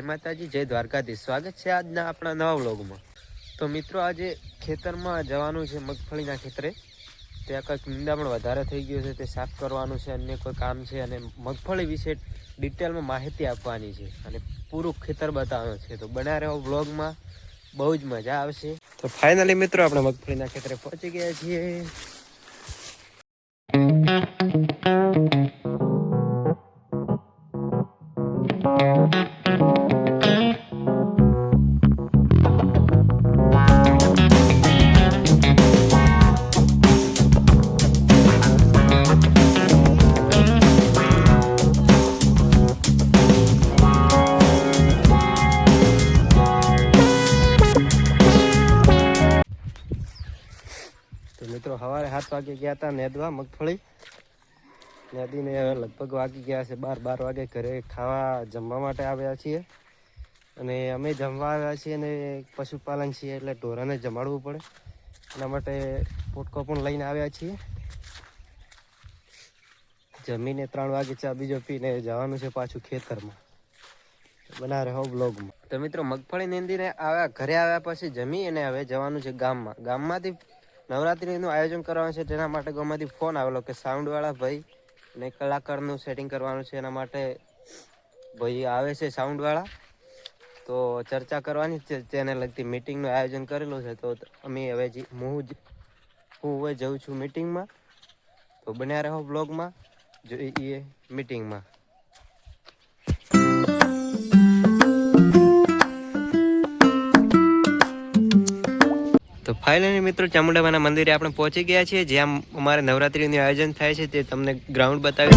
जय माताजी जय द्वारकाधीश। स्वागत है आज अपना नवा व्लॉग में। तो मित्रों आज खेतर में जवानुं छे मगफळीना खेतरे। त्या कंईक निंदामण वधारे थई गयो छे ते साफ करवानुं छे, अन्य कोई काम छे अने मगफળી विषे डिटेल में माहिती आपवानी छे अने पूरुं खेतर बताववानुं छे। तो बन्या रहो व्लॉग में, बहु ज मजा आवशे। तो फाइनली मित्रों आपणे मगफळीना खेतरे पहोंची गया छीए। तो मित्रों सवारे 7 वागे गया था नेदवा मगफળી नेदी ने लगभग वागी गया से 12 वागे घरे खावा जमवा माटे आव्या छीए। अने अमे जमवा आव्या छीए ने पशुपालन छीए એટલે ઢોરાને જમાડવું પડે એના માટે પોટકો પણ લઈને આવ્યા છીએ। જમીને 3 વાગે ચા બીજો પીને જવાનું છે પાછું ખેતરમાં। બના રહો બ્લોગમાં। તો મિત્રો મગફળી નીંદીને આવ્યા ઘરે આવ્યા પછી જમી અને હવે જવાનું છે ગામમાં। ગામમાંથી નવરાત્રીનું આયોજન કરવાનું છે તેના માટે ગામમાંથી ફોન આવેલો કે સાઉન્ડવાળા ભાઈ ને કલાકારનું સેટિંગ કરવાનું છે। એના માટે ભાઈ આવે છે સાઉન્ડવાળા। તો ચર્ચા કરવાની છે તેને લગતી મીટિંગનું આયોજન કરેલું છે। તો અમે હવે હું હવે જઉં છું મીટિંગમાં। તો બન્યા રહો બ્લોગમાં, જોઈએ મીટિંગમાં। तो फाइनली मित्रों चामुंडामाना मंदिरे आपणे पहोंची गया छीए। ज्यां अमारे नवरात्रीनुं आयोजन थाय छे ते तमने ग्राउंड बतावी।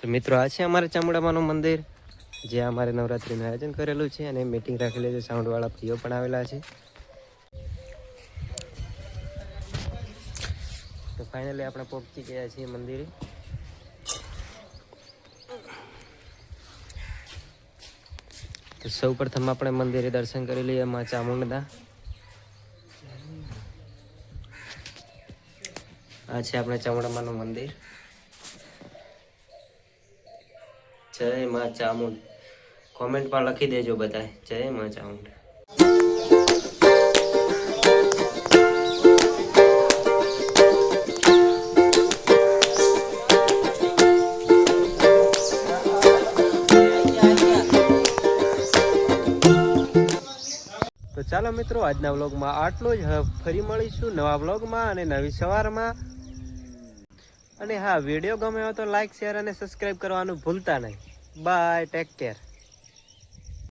तो मित्रों आ छे अमारे चामुंडामानुं मंदिर ज्यां अमारे नवरात्रीनुं आयोजन करेलुं छे अने मीटिंग राखेली छे। साउंडवाळा भाईओ पण आवेला छे। तो फाइनली આપણે પહોંચી ગયા છીએ મંદિરે। તો સૌ પ્રથમ આપણે મંદિરે દર્શન કરી લઈએ માં ચામુંડા। આ છે આપણે ચામુંડામાનું મંદિર। જય માં ચામુંડ। કોમેન્ટ માં લખી દેજો બધાય જય માં ચામુંડ। तो चलो मित्रों आजना व्लॉग में आटलू ज। फरी मळीशुं नवा व्लॉग में अने नवी सवार में। अने हाँ वीडियो गम्यो तो लाइक शेर अने सब्सक्राइब करवानुं भूलता नहीं। बाय, टेक केर।